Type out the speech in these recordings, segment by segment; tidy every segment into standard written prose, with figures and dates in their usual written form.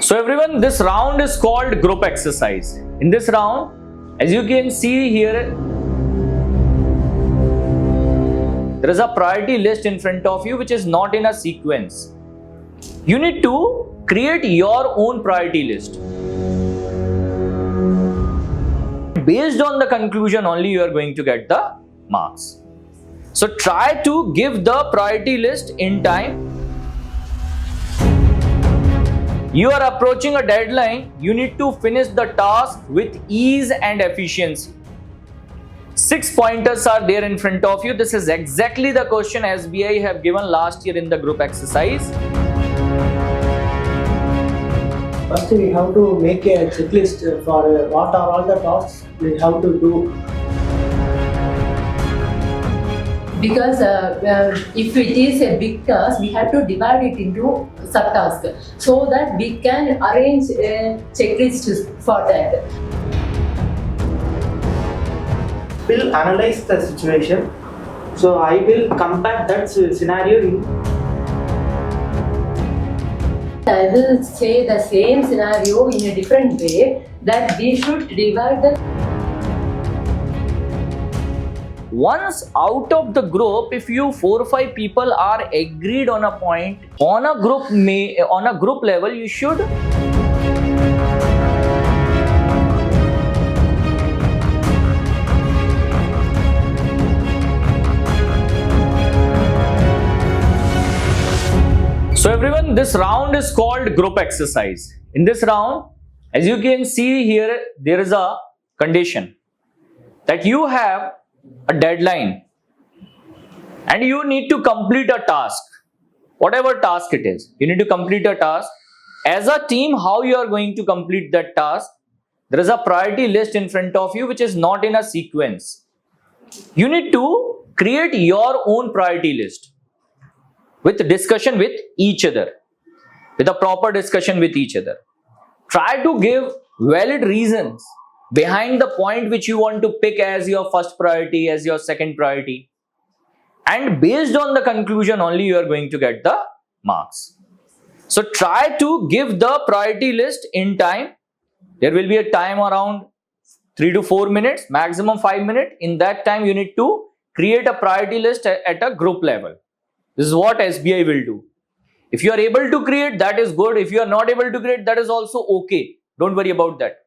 So everyone, this round is called group exercise. In this round, as you can see here, there is a priority list in front of you which is not in a sequence. You need to create your own priority list. Based on the conclusion only you are going to get the marks. So try to give the priority list in time. You are approaching a deadline, you need to finish the task with ease and efficiency. 6 pointers are there in front of you. This is exactly the question SBI have given last year in the group exercise. First, we have to make a checklist for what are all the tasks we have to do. Because if it is a big task, we have to divide it into subtasks so that we can arrange a checklist for that. Will analyze the situation. So I will compare that scenario in. I will say the same scenario in a different way, that we should divide the. Once out of the group, if you 4 or 5 people are agreed on a point on a group level, you should So everyone, this round is called group exercise. In this round, as you can see here, there is a condition that you have a deadline and you need to complete a task. Whatever task it is, you need to complete a task. As a team, how you are going to complete that task? There is a priority list in front of you which is not in a sequence. You need to create your own priority list with discussion with each other, with a proper discussion with each other. Try to give valid reasons behind the point which you want to pick as your first priority, as your second priority. And based on the conclusion only you are going to get the marks. So try to give the priority list in time. There will be a time around 3 to 4 minutes, maximum 5 minutes. In that time you need to create a priority list at a group level. This is what SBI will do. If you are able to create, that is good. If you are not able to create, that is also okay. Don't worry about that.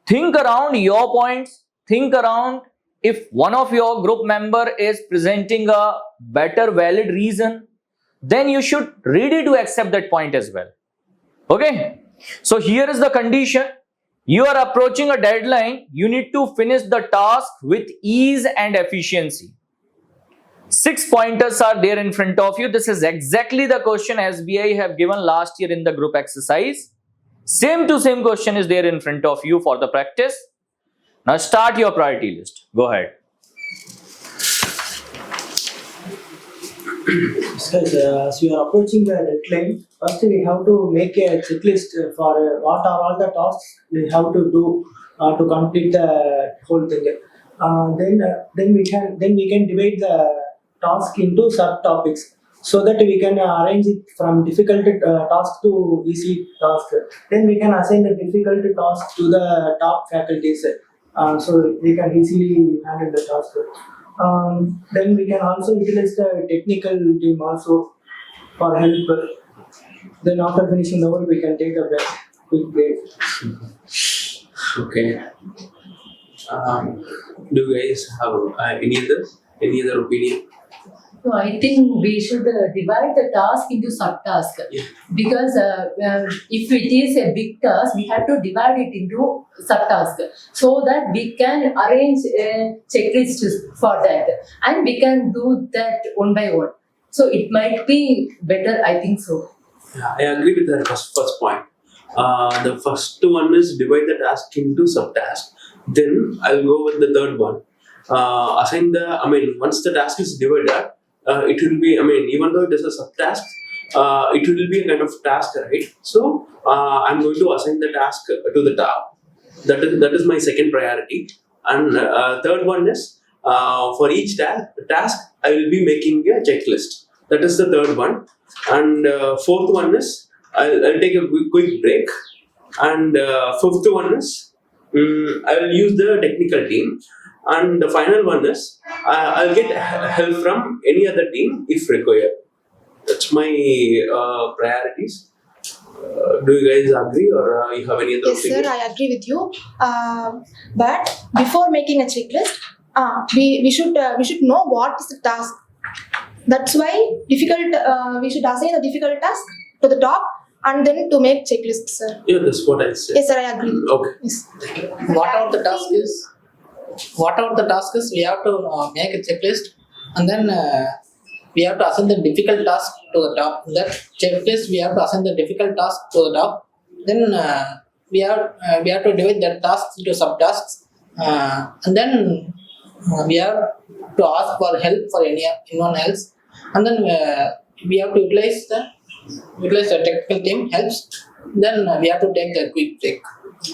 Think around your points. Think around if one of your group member is presenting a better valid reason, then you should ready to accept that point as well. Okay. So here is the condition. You are approaching a deadline. You need to finish the task with ease and efficiency. 6 pointers are there in front of you. This is exactly the question SBI have given last year in the group exercise. Same to same question is there in front of you for the practice. Now start your priority list. Go ahead. As we are approaching the deadline, first we have to make a checklist for what are all the tasks we have to do to complete the whole thing. Then we can divide the task into subtopics so that we can arrange it from difficult task to easy task. Then we can assign the difficult task to the top faculties so they can easily handle the task. Then we can also utilize the technical team also for help. Then after finishing the work, we can take a quick break. Okay. Do you guys have any other opinion? No, I think we should divide the task into subtasks. Yeah. Because if it is a big task, we have to divide it into subtasks so that we can arrange a checklist for that, and we can do that one by one. So it might be better, I think so. Yeah, I agree with that first point. The first one is divide the task into subtasks. Then I'll go with the third one. Once the task is divided, it will be, even though it is a subtask, it will be a kind of task, right? So I'm going to assign the task to the top. That is my second priority. And third one is for each task, I will be making a checklist. That is the third one. And fourth one is I'll take a quick break. And fifth one is I will use the technical team. And the final one is I'll get help from any other team if required. That's my priorities. Do you guys agree, or you have any other Yes, sir, opinion? I agree with you. But before making a checklist, we should know what is the task. That's why we should assign the difficult task to the top and then to make checklist, sir. Yeah, that's what I said. Yes, sir, I agree. Okay. Yes. Whatever the task is, we have to make a checklist, and then we have to assign the difficult task to the top. That checklist, we have to assign the difficult task to the top. Then we have to divide that task into subtasks, and then we have to ask for help for anyone else, and then we have to utilize the technical team helps. Then we have to take the quick break.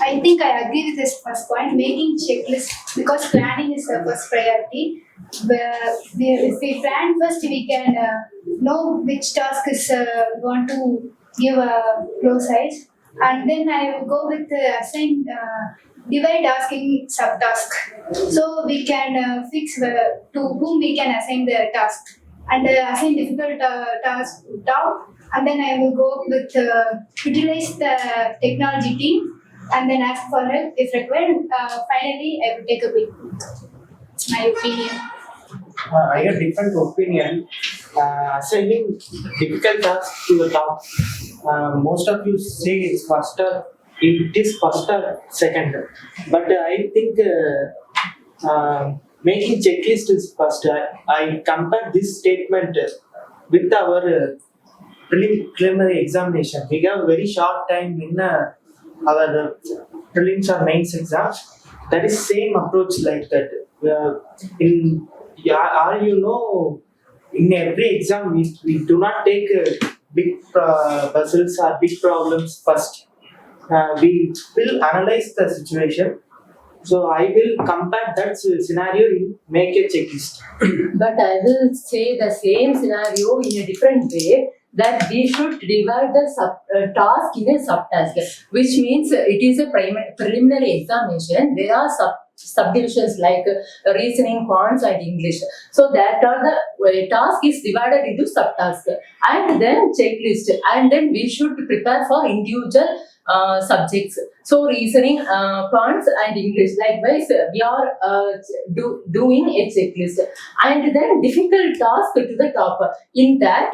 I think I agree with this first point, making checklist, because planning is the first priority. If we plan first, we can know which task is want to give a flow size, and then I will go with assign divide task in subtask, so we can fix to whom we can assign the task, and assign difficult task down, and then I will go with utilize the technology team, and then ask for help if required. Finally, I will take a break. It's my opinion. I have different opinion. Assigning difficult tasks to the top. Most of you say it's faster. It is faster second, but I think making checklist is faster. I compare this statement with our preliminary examination. We have very short time in our prelims or mains exams. That is same approach like that. In every exam we do not take big puzzles or big problems first. We will analyze the situation. So I will compare that scenario in make a checklist. But I will say the same scenario in a different way, that we should divide the task in a subtask, which means it is a preliminary examination. There are subdivisions like reasoning, quants, and English. So that are the task is divided into subtask, and then checklist, and then we should prepare for individual subjects. So reasoning, quants, and English. Likewise, we are doing a checklist, and then difficult task to the top. In that,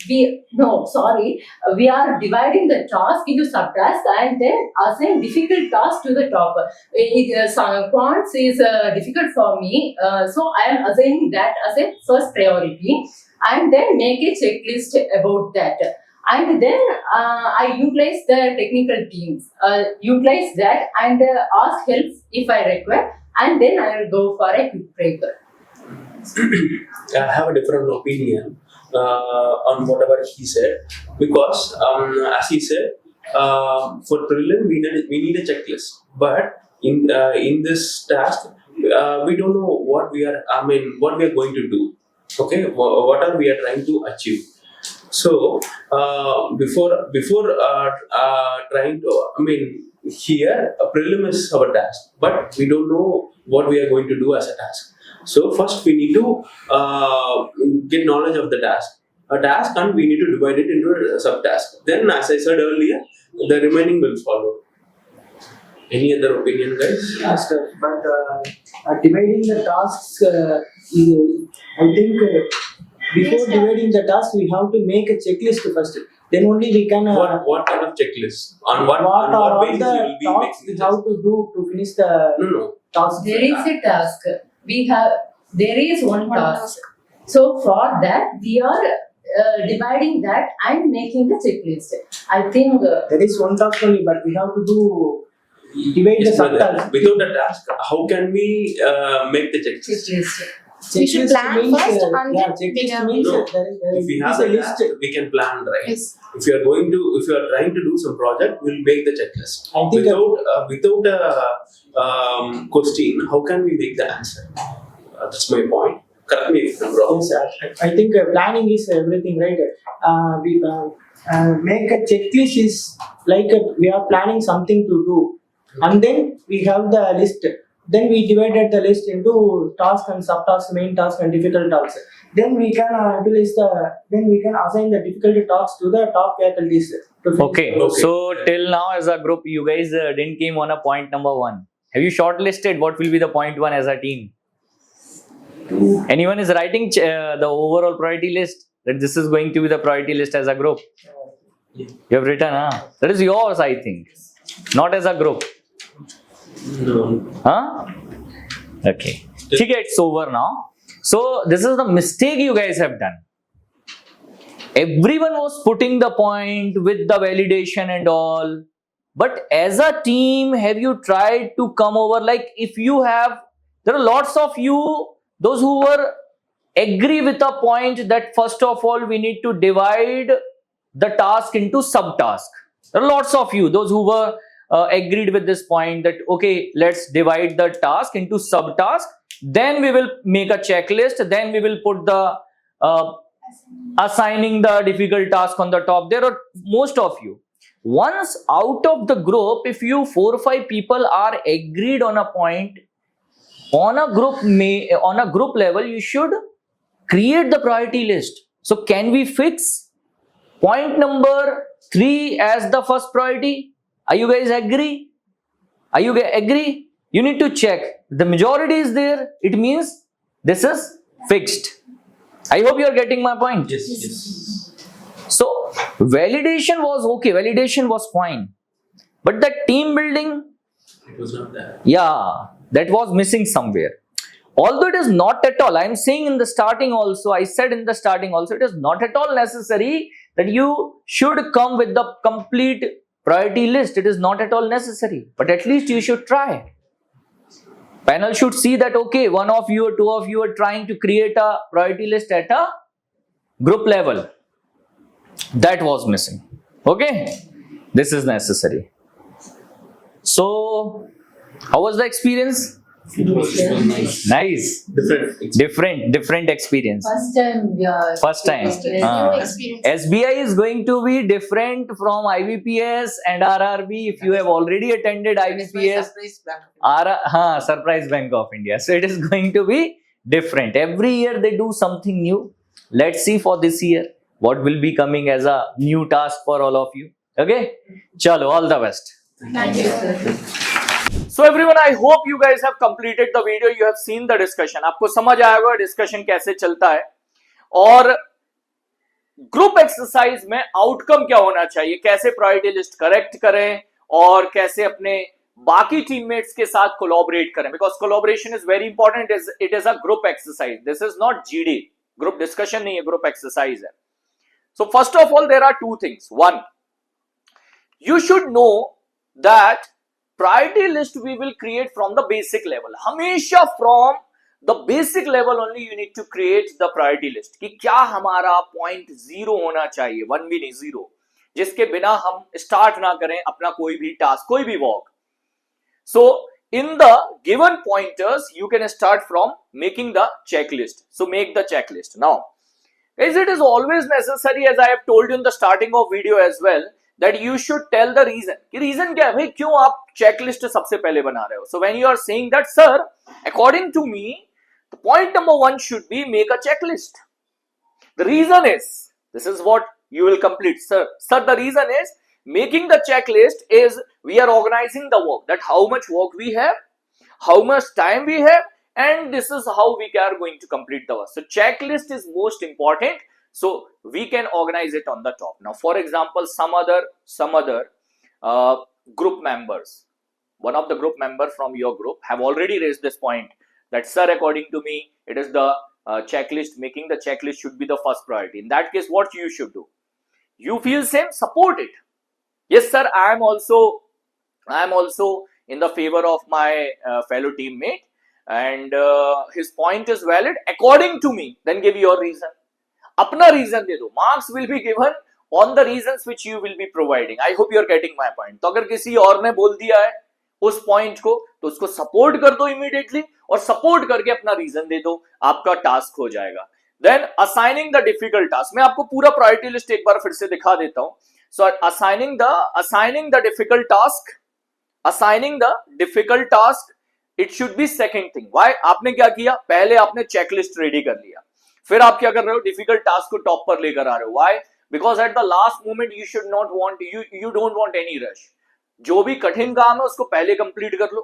we are dividing the task into subtasks, and then assign difficult task to the top. Quants is difficult for me, so I am assigning that as a first priority, and then make a checklist about that. And then I utilize the technical teams, utilize that, and ask help if I require, and then I will go for a quick break. I have a different opinion on whatever he said, because as he said, for prelim we need a checklist, but in this task we don't know what we are going to do. Okay, what are we are trying to achieve? So before trying to, here a prelim is our task, but we don't know what we are going to do as a task. So first we need to get knowledge of the task, and we need to divide it into a subtask. Then, as I said earlier, the remaining will follow. Any other opinion, guys? Yes, sir. But dividing the tasks, I think before Yes, sir. dividing the task, we have to make a checklist first. Then only we can. What kind of checklist? On what basis the we will be tasks making we the have checklist? to do to finish the No. task? There is a task. There is one task. So for that, we are dividing that and making the checklist. I think There is one task only, but we have to do divide Yes, the brother. subtasks. Without a task, how can we make the checklist? checklist. We should Checklist plan means, first and yeah, then checklist figure means No. there If we is have a a list. task, we can plan, right? Yes. If you are trying to do some project, we'll make the checklist. I think Without a question, how can we make the answer? That's my point. Correct me if I'm wrong. Yes, I think planning is everything, right? make a checklist is like we are planning something to do, and then we have the list. Then we divided the list into task and subtask, main task and difficult tasks. Then we can then we can assign the difficulty tasks to the top faculties. Okay. So till now as a group, you guys didn't came on a point number 1. Have you shortlisted what will be the point 1 as a team? Anyone is writing the overall priority list, that this is going to be the priority list as a group? You have written, huh? That is yours, I think. Not as a group. No. Huh? Okay. Okay, it's over now. So this is the mistake you guys have done. Everyone was putting the point with the validation and all. But as a team, have you tried to come over, like if you have, there are lots of you, those who were agree with a point that first of all we need to divide the task into subtask. There are lots of you, those who were agreed with this point that okay, let's divide the task into subtask, then we will make a checklist, then we will put the assigning the difficult task on the top. There are most of you. Once out of the group, if you 4 or 5 people are agreed on a point, on a group level, you should create the priority list. So can we fix point number 3 as the first priority? Are you guys agree? Are you guys agree? You need to check. The majority is there. It means this is fixed. I hope you are getting my point. Yes. So validation was okay. Validation was fine. But the team building, It was not there. yeah, that was missing somewhere. Although it is not at all, I am saying in the starting also, I said in the starting also, it is not at all necessary that you should come with the complete priority list. It is not at all necessary. But at least you should try. Panel should see that, okay, 1 of you or 2 of you are trying to create a priority list at a group level. That was missing. Okay, this is necessary. So, how was the experience? Nice. Different experience. First time, yeah. First time. New experience. SBI is going to be different from IBPS and RRB. If you have already attended IBPS, Surprise Bank of India. So it is going to be different. Every year they do something new. Let's see for this year what will be coming as a new task for all of you. Okay? Chalo, all the best. Thank you. So everyone, I hope you guys have completed the video. You have seen the discussion. आपको समझ आया होगा discussion कैसे चलता है और group exercise में outcome क्या होना चाहिए, कैसे प्रायोरिटी लिस्ट करेक्ट करें और कैसे अपने बाकी टीममेट्स के साथ कोलैबोरेट करें, because collaboration is very important. It is a group exercise. This is not GD. Group discussion नहीं है, ग्रुप एक्सरसाइज है. So first of all there are 2 थिंग्स. 1, you should know that priority list we will create from the basic level. हमेशा from the basic level only you need to create the priority list. कि क्या हमारा point 0 होना चाहिए, 1 भी नहीं 0, जिसके बिना हम start ना करें अपना कोई भी task, कोई भी work. So in the given pointers you can start from making the checklist. So make the checklist. Now, as it is always necessary, as I have told you in the starting of video as well, that you should tell the reason. कि reason क्या है भाई, क्यों आप checklist सबसे पहले बना रहे हो. So when you are saying that, sir, according to me, the point number 1 should be make a checklist. The reason is, this is what you will complete. Sir, the reason is, making the checklist is we are organizing the work, that how much work we have, how much time we have, and this is how we are going to complete the work. So checklist is most important. So we can organize it on the top. Now, for example, some other group members, one of the group members from your group have already raised this point that, sir, according to me, it is the checklist. Making the checklist should be the first priority. In that case, what you should do? You feel same, support it. Yes, sir, I am also in the favor of my fellow teammate, and his point is valid according to me. Then give your reason. अपना reason दे दो. Marks will be given on the reasons which you will be providing. I hope you are getting my point. तो अगर किसी और ने बोल दिया है उस पॉइंट को, तो उसको सपोर्ट कर दो इमीडिएटली, और सपोर्ट करके अपना रीजन दे दो, आपका टास्क हो जाएगा. Then assigning the difficult task, मैं आपको पूरा प्रायोरिटी लिस्ट एक बार फिर से दिखा देता हूं. So assigning the difficult task, assigning the difficult task, it should be second thing. Why? आपने क्या किया, पहले आपने चेकलिस्ट रेडी कर लिया, फिर आप क्या कर रहे हो, डिफिकल्ट टास्क को टॉप पर लेकर आ रहे हो. Why? Because at the last moment you should not want, you don't want any rush. जो भी कठिन काम है उसको पहले कंप्लीट कर लो,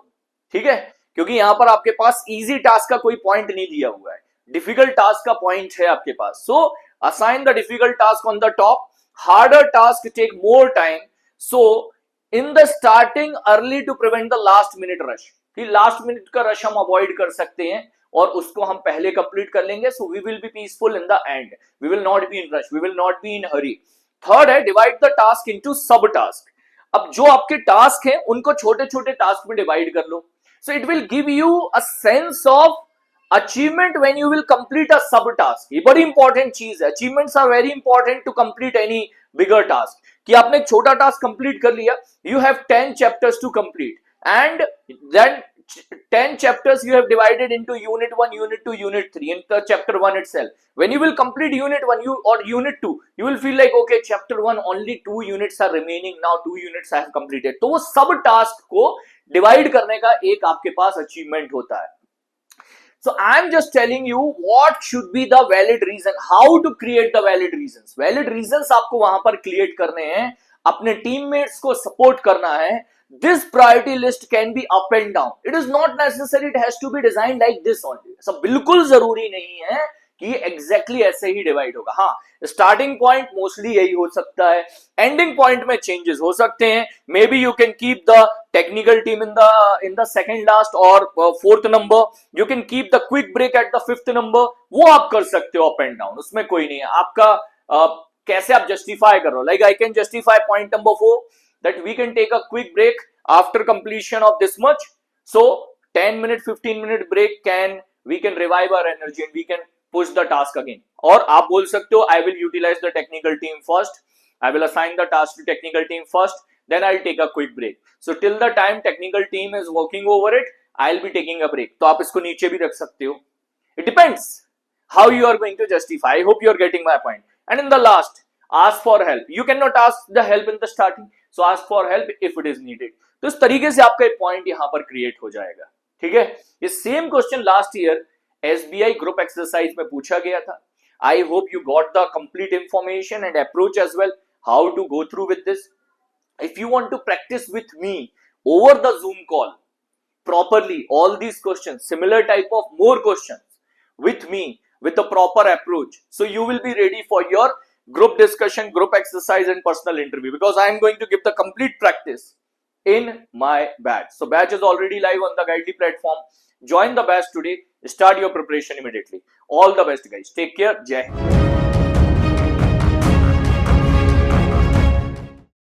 ठीक है, क्योंकि यहां पर आपके पास इजी टास्क का कोई पॉइंट नहीं दिया हुआ है, डिफिकल्ट टास्क का पॉइंट है आपके पास. So assign the difficult task on the top, harder task take more time. So in the starting early to prevent the last minute rush, last minute का रश हम अवॉइड कर सकते हैं और उसको हम पहले कंप्लीट कर लेंगे. So we will be peaceful in the end, we will not be in rush, we will not be in hurry. Third है divide the task into sub task. अब जो आपके टास्क हैं उनको छोटे छोटे टास्क में डिवाइड कर लो. So it will give you a sense of achievement when you will complete a sub task. ये बड़ी इंपॉर्टेंट चीज है, achievements are very important to complete any bigger task. कि आपने एक छोटा टास्क कंप्लीट कर लिया, you have 10 chapters to complete, and then 10 chapters you have divided into unit 1, unit 2, unit 3 in the chapter 1 itself. When you will complete unit 1 or unit 2, you will feel like okay, chapter 1 only 2 units are remaining, now 2 units I have completed. तो वो सब task को divide करने का एक आपके पास achievement होता है. So I am just telling you what should be the valid reason, how to create the valid reasons. Valid reasons आपको वहां पर क्रिएट करने हैं, अपने टीममेट्स को सपोर्ट करना है. This priority list can be up and down. It is not necessary it has to be designed like this only. So बिल्कुल जरूरी नहीं है कि exactly ऐसे ही डिवाइड होगा. हाँ, स्टार्टिंग पॉइंट मोस्टली यही हो सकता है, एंडिंग पॉइंट में चेंजेस हो सकते हैं. Maybe you can keep the technical team in the second last और fourth number, you can keep the quick break at the fifth number. वो आप कर सकते हो अप एंड डाउन, उसमें कोई नहीं है. आपका कैसे आप जस्टिफाई कर रहे हो. Like I can justify point number 4 that we can take a quick break after completion of this much. So 10 minute 15 minute break we can revive our energy and we can push the task again. और आप बोल सकते हो I will utilize the technical team first, I will assign the task to technical team first, then I'll take a quick break. So till the time technical team is working over it, I'll be taking a break. तो आप इसको नीचे भी रख सकते हो. It depends how you are going to justify. I hope you are getting my point. And in the last, ask for help. You cannot ask the help in the starting, so ask for help if it is needed. तो इस तरीके से आपका एक point यहां पर create हो जाएगा. ठीक है, ये same question last year SBI group exercise में पूछा गया था. I hope you got the complete information and approach as well how to go through with this. If you want to practise with me over the Zoom call properly all these questions, similar type of more questions with me with a proper approach, so you will be ready for your group discussion, group exercise and personal interview, because I am going to give the complete practice in my batch. So batch is already live on the Guidely platform. Join the batch today, start your preparation immediately. All the best guys, take care, jai hind.